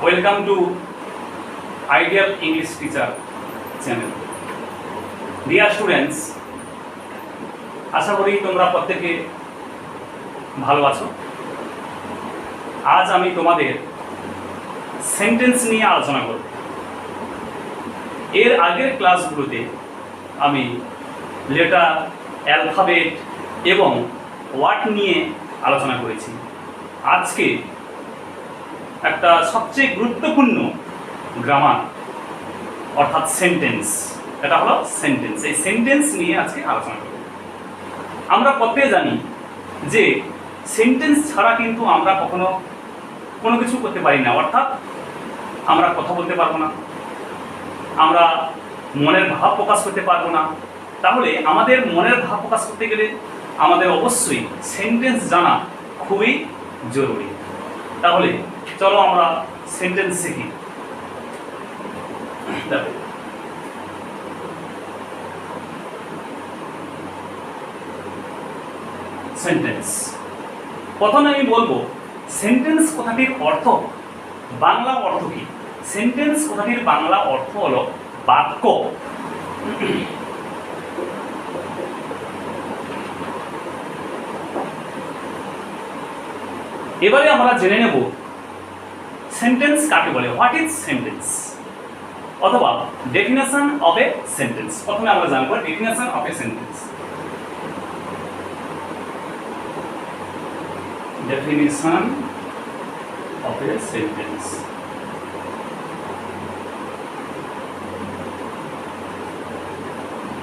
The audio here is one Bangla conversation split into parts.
Welcome to ideal English teacher channel. Dear students, আশা করি তোমরা প্রত্যেকে ভালো আছো। আজ আমি তোমাদের সেন্টেন্স নিয়ে আলোচনা করব। এর আগের ক্লাসগুলোতে আমি লেটার, অ্যালফাবেট এবং ওয়ার্ড নিয়ে আলোচনা করেছি। আজকে একটা সবচেয়ে গুরুত্বপূর্ণ গ্রামার অর্থাৎ সেন্টেন্স, এটা হলো সেন্টেন্স। এই সেন্টেন্স নিয়ে আজকে আলোচনা করব। আমরা প্রত্যেকে জানি যে সেন্টেন্স ছাড়া কিন্তু আমরা কখনো কোনো কিছু করতে পারি না, অর্থাৎ আমরা কথা বলতে পারবো না, আমরা মনের ভাব প্রকাশ করতে পারবো না। তাহলে আমাদের মনের ভাব প্রকাশ করতে গেলে আমাদের অবশ্যই সেন্টেন্স জানা খুবই জরুরি। তাহলে চলো আমরা সেন্টেন্স শিখি। সেন্টেন্স, প্রথমে আমি বলবো সেন্টেন্স কথাটির অর্থ, বাংলা অর্থ কি। সেন্টেন্স কথাটির বাংলা অর্থ হলো বাক্য। এবারে আমরা জেনে নেব সেন্টেন্স কাকে বলে, হোয়াট ইজ সেন্টেন্স, অথবা ডেফিনেশন অফ এ সেন্টেন্স। প্রথমে আমরা জানবো definition of a sentence. Definition of a sentence.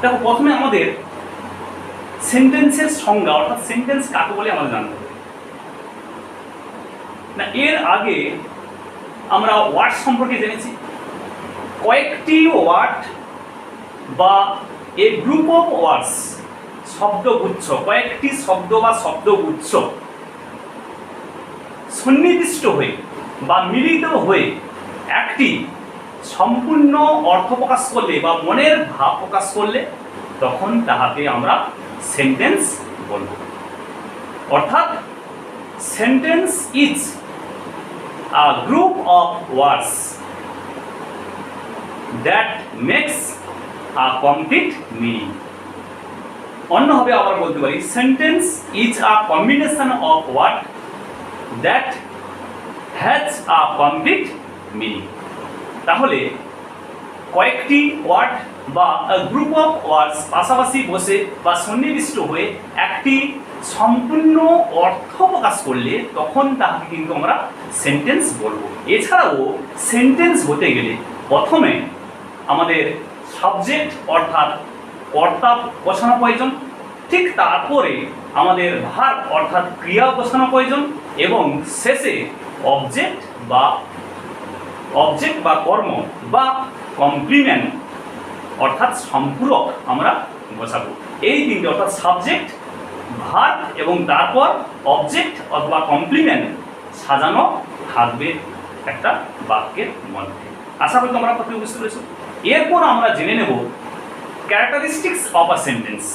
দেখো, প্রথমে আমাদের সেন্টেন্সের সংজ্ঞা অর্থাৎ সেন্টেন্স কাকে বলে আমরা জানবো। না, এর আগে আমরা ওয়ার্ড সম্পর্কে জেনেছি। কয়েকটি ওয়ার্ড বা এ গ্রুপ অফ ওয়ার্ডস, শব্দগুচ্ছ, কয়েকটি শব্দ বা শব্দগুচ্ছ সন্নিবিষ্ট হয়ে বা মিলিত হয়ে একটি সম্পূর্ণ অর্থ প্রকাশ করলে বা মনের ভাব প্রকাশ করলে তখন তাহাকে আমরা সেন্টেন্স বলব। অর্থাৎ sentence is a group of words that makes a complete meaning. অন্যভাবে আবার বলতে পারি sentence is a combination of word that has a complete meaning. তাহলে কয়েকটি ওয়ার্ড বা গ্রুপ অফ ওয়ার্ডস পাশাপাশি বসে বা সন্নিবিষ্ট হয়ে একটি সম্পূর্ণ অর্থ প্রকাশ করলে তখন তাকে কিন্তু আমরা সেন্টেন্স বলবো। এছাড়াও সেন্টেন্স হতে গেলে প্রথমে আমাদের সাবজেক্ট অর্থাৎ কর্তা বসানো প্রয়োজন, ঠিক তারপরে আমাদের ভার্ব অর্থাৎ ক্রিয়া বসানো প্রয়োজন এবং শেষে অবজেক্ট বা কর্ম বা কমপ্লিমেন্ট অর্থাৎ সম্পূরক আমরা বসাবো। এই তিনটে অর্থাৎ সাবজেক্ট, ভার্ব এবং তারপর অবজেক্ট অথবা কমপ্লিমেন্ট সাজানো থাকবে একটা বাক্যের মধ্যে। আশা করি তোমরা প্রথমে বুঝতে পেরেছো। এরপর আমরা জেনে নেব ক্যারেক্টারিস্টিক্স অফ আ সেন্টেন্স।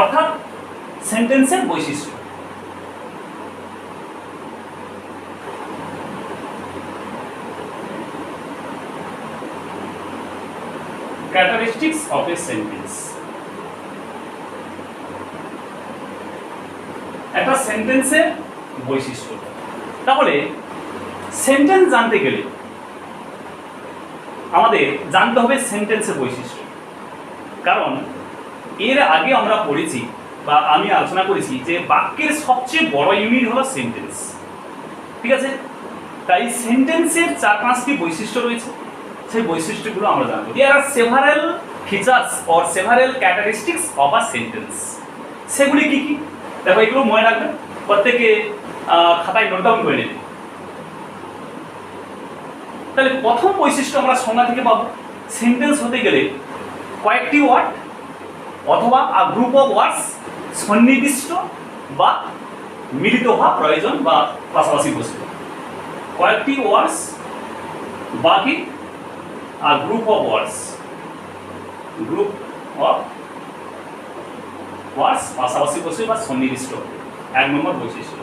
অর্থাৎ সেন্টেন্সের বৈশিষ্ট্য। Characteristics of a sentence. একটা সেন্টেন্সের বৈশিষ্ট্য। তাহলে সেন্টেন্স জানতে গেলে আমাদের জানতে হবে সেন্টেন্সের বৈশিষ্ট্য। কারণ এর আগে আমরা পড়েছি বা আমি আলোচনা করেছি যে বাক্যের সবচেয়ে বড় ইউনিট হলো সেন্টেন্স, ঠিক আছে। তাই সেন্টেন্সের 4-5টি বৈশিষ্ট্য রয়েছে, সেই বৈশিষ্ট্যগুলো আমরা জানবো। There are several features or several characteristics of a sentence. সেগুলি কি কি দেখো, এগুলো মনে রাখবেন, প্রত্যেকে খাতায় নোট ডাউন করে নেবে। তাহলে প্রথম বৈশিষ্ট্য আমরা সংজ্ঞা থেকে পাবো, সেন্টেন্স হতে গেলে কয়েকটি ওয়ার্ড অথবা আ গ্রুপ অফ ওয়ার্ডস সন্নিবিষ্ট বা মিলিত হওয়া প্রয়োজন বা পাশাপাশি বসবে। কয়েকটি ওয়ার্ডস বা কি a group of words, group of ওয়ার্ডস পাশাপাশি বসে বা সন্নিবিষ্ট হবে, 1 নম্বর বৈশিষ্ট্য।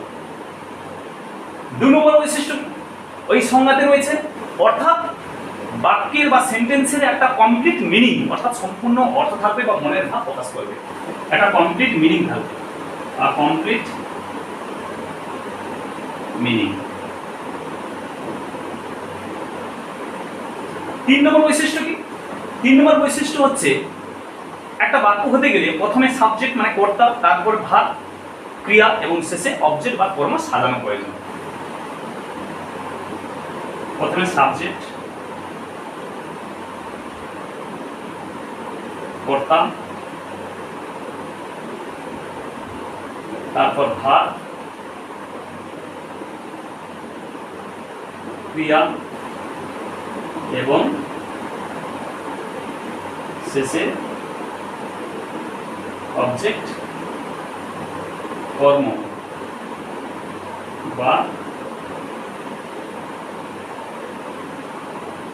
2 নম্বর বৈশিষ্ট্য ওই সংজ্ঞাতে রয়েছে, অর্থাৎ বাক্যের বা সেন্টেন্সের একটা কমপ্লিট মিনিং, অর্থাৎ সম্পূর্ণ অর্থ থাকবে বা মনের ভাব প্রকাশ করবে, একটা কমপ্লিট মিনিং থাকবে, আর কমপ্লিট মিনিং। 3 নম্বর বৈশিষ্ট্য কি? 3 নম্বর বৈশিষ্ট্য হচ্ছে একটা বাক্য হতে গেলে প্রথমে সাবজেক্ট মানে কর্তা, তারপর ভাব, ক্রিয়া এবং শেষে অবজেক্ট বা কর্ম সাজানো প্রয়োজন। প্রথমে সাবজেক্ট, কর্তা, তারপর ভাব, ক্রিয়া এবং শেষে অবজেক্ট, কর্ম বা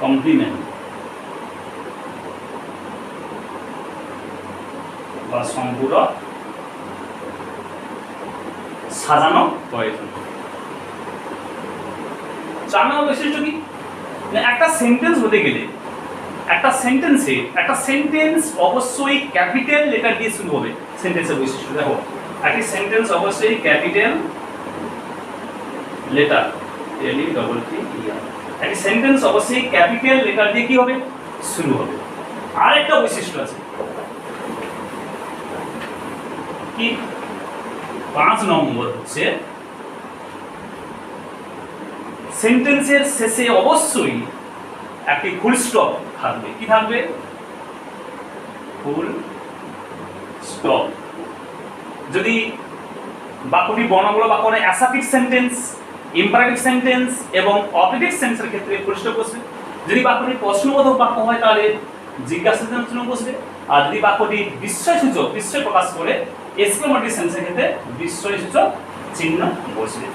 কমপ্লিমেন্ট বা সম্পূরক সাজানো প্রয়োজন। 4 নম্বর বৈশিষ্ট্য কি? একটা সেন্টেন্স হতে গেলে একটা সেন্টেন্স অবশ্যই ক্যাপিটাল লেটার দিয়ে শুরু হবে। সেন্টেন্সের বৈশিষ্ট্য দেখো, একটি সেন্টেন্স অবশ্যই ক্যাপিটাল লেটার, একটি সেন্টেন্স অবশ্যই ক্যাপিটাল লেটার দিয়ে কি হবে? শুরু হবে। আর একটা বৈশিষ্ট্য আছে কি? 5 নম্বর হচ্ছে সেন্টেন্সের শেষে অবশ্যই একটি ফুল স্টপ থাকবে। কি থাকবে? Full stop. যদি বাক্যটি বর্ণমূলক বাক্য হয়, অ্যাসার্টিভ সেন্টেন্স, ইম্পারেটিভ সেন্টেন্স এবং অবজেক্টিভ সেন্টেন্সের ক্ষেত্রে ফুল স্টপ বসবে। যদি বাক্যটি প্রশ্নবোধক বাক্য হয় তাহলে জিজ্ঞাসাসূচক চিহ্ন বসবে। আর যদি বাক্যটি বিস্ময়সূচক, বিস্ময় প্রকাশ করে এক্সক্লেমেটরি সেন্টেন্সের ক্ষেত্রে বিস্ময়সূচক চিহ্ন বসবে।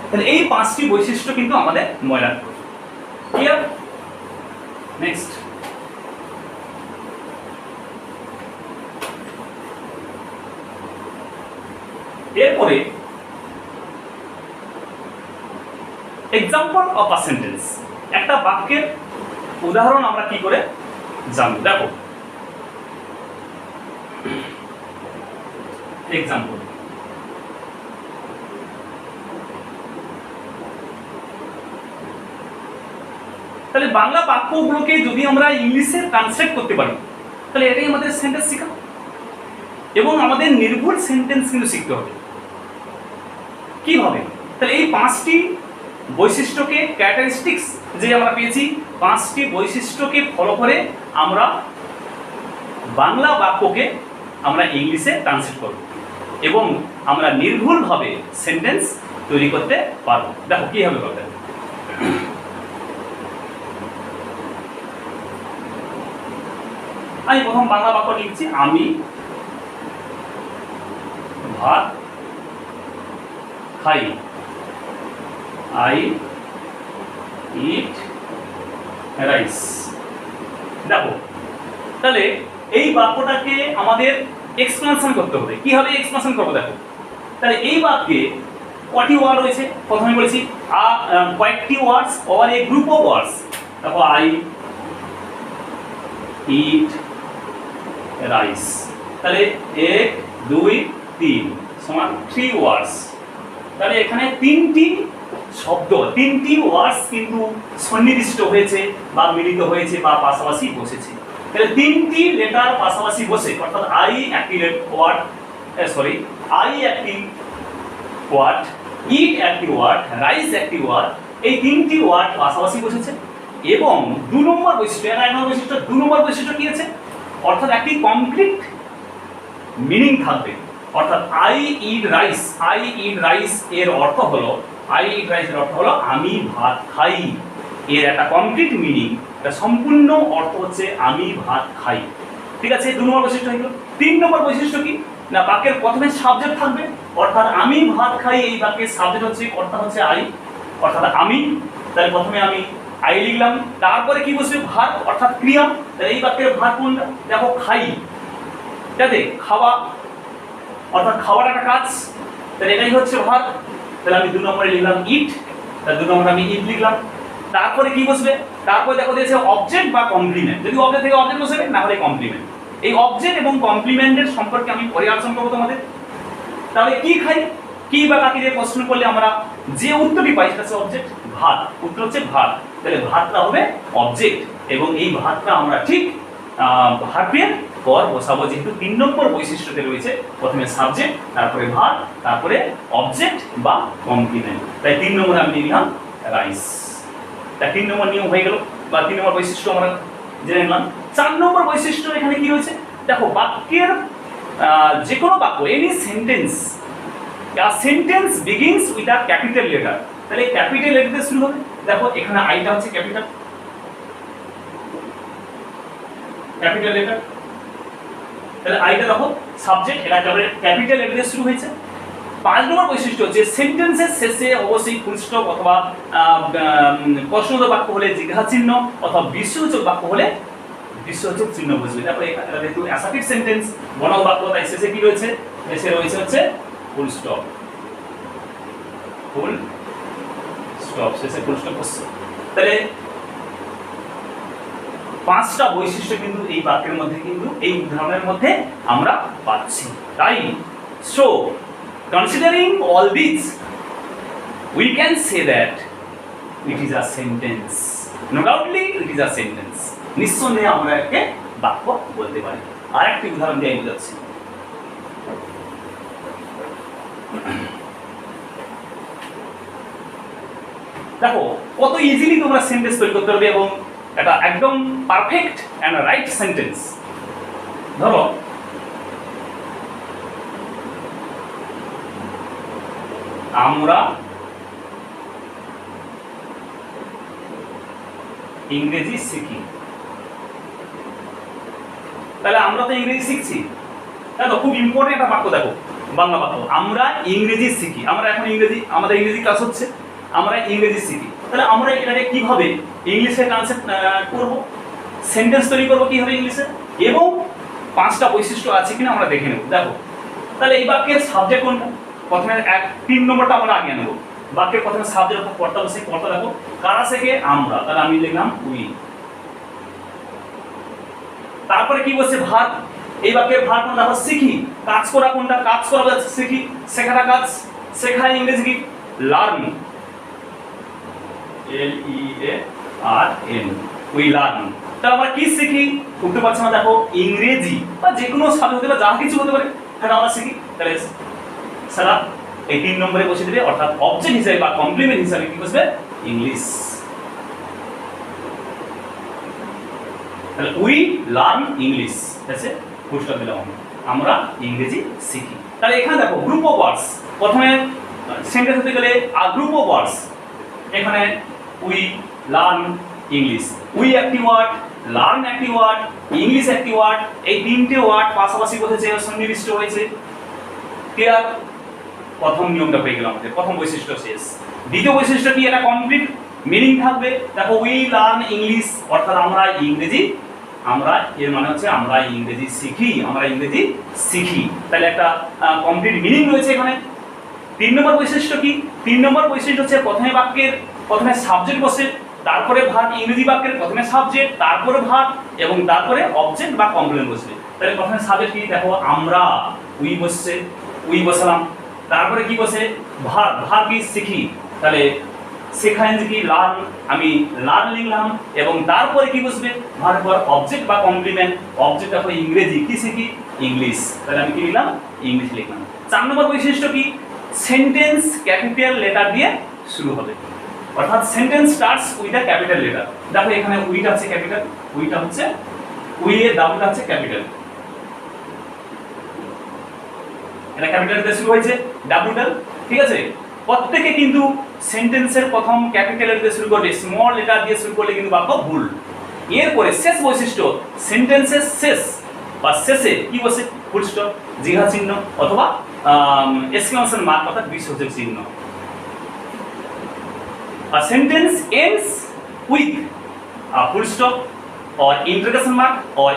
তাহলে এই 5টি বৈশিষ্ট্য কিন্তু আমাদের মনে রাখতে হবে। ক্লিয়ার? নেক্সট, এরপরে এক্সাম্পল অফ আ সেন্টেন্স, একটা বাক্যের উদাহরণ আমরা কি করে জানবো? দেখো, এক্সাম্পল, তাহলে বাংলা বাক্যগুলোকে যদি আমরা ইংলিশে ট্রান্সলেট করতে পারি তাহলে এটাই আমাদের সেন্টেন্স শেখা, এবং আমাদের নির্ভুল সেন্টেন্স কিন্তু শিখতে হবে। কিভাবে? তাহলে এই 5টি বৈশিষ্ট্যকে, ক্যারেক্টারিস্টিক্স যে আমরা পেয়েছি, 5টি বৈশিষ্ট্যকে ফলো করে আমরা বাংলা বাক্যকে আমরা ইংলিশে ট্রান্সলেট করব এবং আমরা নির্ভুলভাবে সেন্টেন্স তৈরি করতে পারবো। দেখো কিভাবে করতে হবে। আমি প্রথম বাংলা বাক্য লিখছি, আমি ভাত খাই, আই ইট রাইস। দেখো, তাহলে এই বাক্যটাকে আমাদের এক্সপ্লেনেশন করতে হবে। কিভাবে এক্সপ্লেনেশন করবো? দেখো, তাহলে এই বাক্যে কয়টি ওয়ার্ড রয়েছে? প্রথমে বলেছি কয়েকটি ওয়ার্ডস or a group of words. দেখো, আই ইট রাইস, তাহলে 1 2 3 সমান 3 ওয়ার্ডস। তাহলে এখানে 3টি শব্দ, 3টি ওয়ার্ডস কিন্তু সন্নিবিষ্ট হয়েছে বা মিলিত হয়েছে বা পাশাপাশি বসেছে। তাহলে 3টি লেটার পাশাপাশি বসে, অর্থাৎ আই একটি ওয়ার্ড, আই একটি ওয়ার্ড, ইট একটি ওয়ার্ড, রাইস একটি ওয়ার্ড, এই 3টি ওয়ার্ড পাশাপাশি বসেছে। এবং 2 নম্বর বৈশিষ্ট্য, 1 নম্বর বৈশিষ্ট্য, 2 নম্বর বৈশিষ্ট্য কি আছে? অর্থাৎ একটি কমপ্লিট মিনিং থাকবে। অর্থাৎ I eat rice, I eat rice এর অর্থ হলো, আই ইট রাইস এর অর্থ হলো আমি ভাত খাই। এর একটা কমপ্লিট মিনিং, একটা সম্পূর্ণ অর্থ হচ্ছে আমি ভাত খাই। ঠিক আছে, 2 নম্বর বৈশিষ্ট্য হলো। 3 নম্বর বৈশিষ্ট্য কি না, বাক্যের প্রথমে সাবজেক্ট থাকবে। অর্থাৎ আমি ভাত খাই, এই বাক্যের সাবজেক্ট হচ্ছে, অর্থ হচ্ছে আই, অর্থাৎ আমি। তাহলে প্রথমে আমি আই লিখলাম, তারপরে কি বসবে? ভাত, অর্থাৎ ক্রিয়া। তাহলে এই বাক্যের ভাত কোনটা? দেখো, খাই, যাতে খাওয়া। অর্থাৎ খাওয়ার একটা কাজ, তাহলে এটাই হচ্ছে ভার্ব। তাহলে আমি 2 নম্বরে লিখলাম ইট, তাহলে 2 নম্বরে আমি ইট লিখলাম। তারপরে কি বসবে, তারপরে দেখো দিয়েছে অবজেক্ট বা কমপ্লিমেন্ট, যদি অবজেক্ট থেকে অবজেক্ট বসবে না হলে কমপ্লিমেন্ট। এই অবজেক্ট এবং কমপ্লিমেন্টের সম্পর্কে আমি পরে আলোচনা করবো তোমাদের। তাহলে কি খাই, কি বা কাকে দিয়ে প্রশ্ন করলে আমরা যে উত্তরটি পাই সেটা হচ্ছে অবজেক্ট, ভাত, উত্তর হচ্ছে ভাত। তাহলে ভাতটা হবে অবজেক্ট, এবং এই ভাতটা আমরা ঠিক ভার্বের পর বসাবো, যেহেতু 3 নম্বর বৈশিষ্ট্যতে রয়েছে প্রথমে সাবজেক্ট, তারপরে ভার্ব, তারপরে অবজেক্ট বা কমপ্লিমেন্ট। তাই 3 নম্বরে আমি লিখলাম রাইস। তাই 3 নম্বর নিয়ম হয়ে গেল, বা 3 নম্বর বৈশিষ্ট্য আমরা জেনে নিলাম। 4 নম্বর বৈশিষ্ট্য এখানে কি রয়েছে দেখো, বাক্যের যে কোনো বাক্য, any sentence, sentence begins with a capital letter. তাহলে ক্যাপিটাল লেটার দিয়ে শুরু হবে। দেখো এখানে আইটা হচ্ছে ক্যাপিটাল, ক্যাপিটাল লেটার। তাহলে আইটা দেখো সাবজেক্ট, এটা ক্যাপিটাল লেটার দিয়ে শুরু হয়েছে। 5 নম্বর বৈশিষ্ট্য হচ্ছে সেন্টেন্সের শেষে অবশ্যই ফুল স্টপ অথবা প্রশ্নবোধক বাক্য হলে জিজ্ঞাসা চিহ্ন, অথবা বিশ্বসূচক বাক্য হলে বিশ্বসূচক চিহ্ন বসবে। তারপরে এটা যেহেতু অ্যাসার্টিভ সেন্টেন্স, গণক বাক্য, তাই শেষে কি রয়েছে, শেষে রয়েছে হচ্ছে ফুল স্টপ, ফুল স্টপ, শেষে ফুল স্টপ বসছে। তাহলে 5টা বৈশিষ্ট্য কিন্তু এই বাক্যের মধ্যে, কিন্তু এই উদাহরণের মধ্যে আমরা পাচ্ছি। তাই so considering all this, we can say that it is a sentence. No doubtly it is a sentence. নিঃসন্দেহে আমরা একে বাক্য বলতে পারি। আরেকটি উদাহরণ দিয়ে বোঝাচ্ছি। দেখো কত ইজিলি তোমরা সেন্টেন্স তৈরি করতে পারবে, এবং এটা একদম পারফেক্ট এন্ড রাইট সেন্টেন্স। ধরো আমরা ইংরেজি শিখি। তাহলে আমরা তো ইংরেজি শিখছি, দেখো খুব ইম্পর্টেন্ট একটা বাক্য, দেখো বাংলা বাক্য, আমরা ইংরেজি শিখি। আমরা এখন ইংরেজি, আমাদের ইংরেজি ক্লাস হচ্ছে, আমরা ইংরেজি শিখি। তাহলে আমরা এটাকে কিভাবে ইংলিশে ট্রান্সলেট করব, সেন্টেন্স তৈরি করব কিভাবে ইংলিশে, এবং 5টা বৈশিষ্ট্য আছে কিনা আমরা দেখে নেব। দেখো তাহলে এই বাক্যের সাবজেক্ট কোনটা, প্রথমে 3 নম্বরটা আমরা আগে নেব। বাক্যের প্রথমে সাবজেক্ট অর্থাৎ কর্তা বসে, কর্তা দেখো কারা শেখে, আমরা, তাহলে আমি লিখলাম উই। তারপরে কি বলছে, ভার্ব, এই বাক্যের ভার্ব কোনটা, দেখো শিখি, কাজ করা কোনটা, কাজ করা যাচ্ছে শিখি, শেখাটা কাজ, শেখায় ইংরেজি কি লার্ন, LEARN, উই লার্ন। তাহলে আমরা কি শিখি, উঠতে পারছি না, দেখো ইংরেজি বা যে কোনো সাবজেক্ট হতে পারে, যা কিছু হতে পারে, সেটা আমরা শিখি। তাহলে সেটা এই 3 নম্বরে বসে দেবে, অর্থাৎ অবজেক্ট হিসেবে বা কমপ্লিমেন্ট হিসেবে কি বসবে, ইংলিশ। তাহলে উই লার্ন ইংলিশ, আছে ফুল স্টপ দিলাম, আমরা ইংরেজি শিখি। তাহলে এখানে দেখো গ্রুপ অফ ওয়ার্ডস, প্রথমে সেন্টেন্স হতে গেলে আ গ্রুপ অফ ওয়ার্ডস, এখানে উই লার্ন ইংলিশ, উই একটি ওয়ার্ড, লার্ন একটি ওয়ার্ড, ইংলিশ একটি ওয়ার্ড, এই 3টে ওয়ার্ড পাশাপাশি বসেছে, সন্নিবিষ্ট হয়েছে। ক্লিয়ার? প্রথম নিয়মটা হয়ে গেল আমাদের, প্রথম বৈশিষ্ট্য শেষ। দ্বিতীয় বৈশিষ্ট্য কি, এটা কমপ্লিট মিনিং থাকবে। দেখো উই লার্ন ইংলিশ, অর্থাৎ আমরা ইংরেজি, আমরা এর মানে হচ্ছে আমরা ইংরেজি শিখি, আমরা ইংরেজি শিখি। তাহলে একটা কমপ্লিট মিনিং রয়েছে এখানে। 3 নম্বর বৈশিষ্ট্য কি, 3 নম্বর বৈশিষ্ট্য হচ্ছে প্রথমে বাক্যের প্রথমে সাবজেক্ট বসে, তারপরে ভার্ব, ইংরেজি বাক্যের প্রথমে সাবজেক্ট, তারপরে ভার্ব, এবং তারপরে অবজেক্ট বা কমপ্লিমেন্ট বসবে। তাহলে প্রথমে সাবজেক্ট কি, দেখো আমরা, উই বসছে, উই বসালাম। তারপরে কি বসে, ভার্ব, ভার্ব কি শিখি, তাহলে শেখায় কি লার্ন, আমি লার্ন লিখলাম, এবং তারপরে কি বসবে, ভার্ব পর অবজেক্ট বা কমপ্লিমেন্ট, অবজেক্ট দেখো ইংরেজি, কি শিখি ইংলিশ, তাহলে আমি কি লিখলাম ইংলিশ লিখলাম। 4 নম্বর বৈশিষ্ট্য কি, সেন্টেন্স ক্যাপিটাল লেটার দিয়ে শুরু হবে, অর্থাৎ sentence starts with a capital letter. দেখো এখানে উইটা হচ্ছে ক্যাপিটাল, উইটা হচ্ছে, উই এর ডাবলটা হচ্ছে ক্যাপিটাল, এটা ক্যাপিটাল দিয়ে শুরু হয়েছে, ডাবলটা, ঠিক আছে। প্রত্যেকে কিন্তু সেন্টেন্সের প্রথম ক্যাপিটাল লেটার দিয়ে শুরু করবে, স্মল লেটার দিয়ে শুরু করলে কিন্তু বাক্য ভুল। এরপরে শেষ বৈশিষ্ট্য, সেন্টেন্সের শেষ বা শেষে কি বসে, ফুল স্টপ, জিজ্ঞাসা চিহ্ন, অথবা এক্সক্লেমেশন মার্ক, অর্থাৎ বিস্ময়বোধক চিহ্ন। A sentence ends with a full stop or interrogation mark or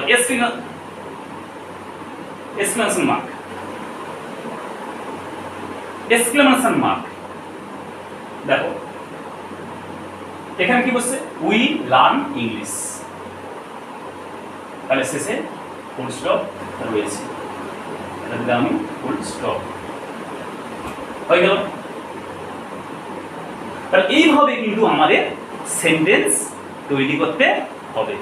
exclamation mark. Exclamation mark. দেখো এখানে কি বলছে, উই লার্ন ইংলিশ, তাহলে শেষে ফুল স্টপ রয়েছে, তাহলে আমি ফুল স্টপ হয়ে গেল। তাহলে এইভাবে কিন্তু আমাদের সেন্টেন্স তৈরি করতে হবে।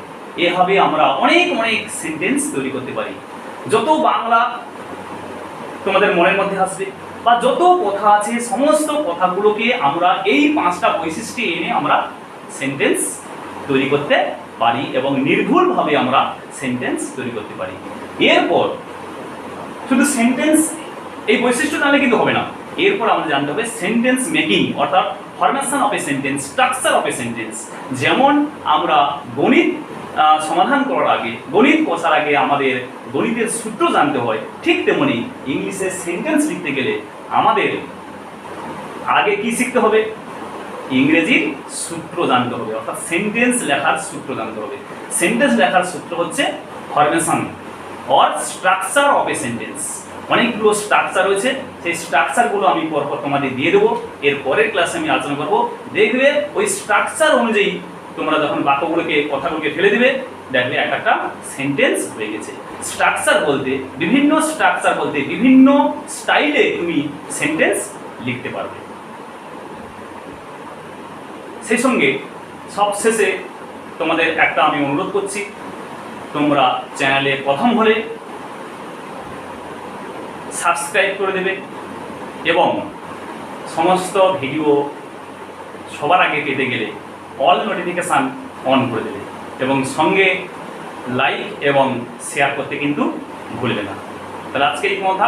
এভাবে আমরা অনেক অনেক সেন্টেন্স তৈরি করতে পারি। যত বাংলা তোমাদের মনের মধ্যে আসবে বা যত কথা আছে সমস্ত কথাগুলোকে আমরা এই 5টা বৈশিষ্ট্য এনে আমরা সেন্টেন্স তৈরি করতে পারি এবং নির্ভুলভাবে আমরা সেন্টেন্স তৈরি করতে পারি। এরপর শুধু সেন্টেন্স এই বৈশিষ্ট্য জানলে কিন্তু হবে না, এরপর আমাদের জানতে হবে সেন্টেন্স মেকিং অর্থাৎ formation of a sentence, structure of a sentence. যেমন আমরা গণিত সমাধান করার আগে, গণিত কষার আগে আমাদের গণিতের সূত্র জানতে হয়, ঠিক তেমনি ইংলিশে সেন্টেন্স লিখতে গেলে আমাদের আগে কি শিখতে হবে, ইংরেজির সূত্র জানতে হবে, অর্থাৎ সেন্টেন্স লেখার সূত্র জানতে হবে। সেন্টেন্স লেখার সূত্র হচ্ছে formation or structure of a sentence. অনেকগুলো স্ট্রাকচার রয়েছে, সেই স্ট্রাকচারগুলো আমি পরপর তোমাদের দিয়ে দেবো, এর পরের ক্লাসে আমি আলোচনা করবো। দেখবে ওই স্ট্রাকচার অনুযায়ী তোমরা যখন বাক্যগুলোকে কথাগুলোকে ফেলে দিবে, দেখবে একটা সেন্টেন্স হয়ে গেছে। স্ট্রাকচার বলতে বিভিন্ন স্ট্রাকচার বলতে বিভিন্ন স্টাইলে তুমি সেন্টেন্স লিখতে পারবে। সেই সঙ্গে সবশেষে তোমাদের একটা আমি অনুরোধ করছি, তোমরা চ্যানেলে প্রথম হলে সাবস্ক্রাইব করে দেবে এবং সমস্ত ভিডিও সবার আগে পেতে গেলে অল নোটিফিকেশান অন করে দেবে এবং সঙ্গে লাইক এবং শেয়ার করতে কিন্তু ভুলবে না। তাহলে আজকে এই কথা।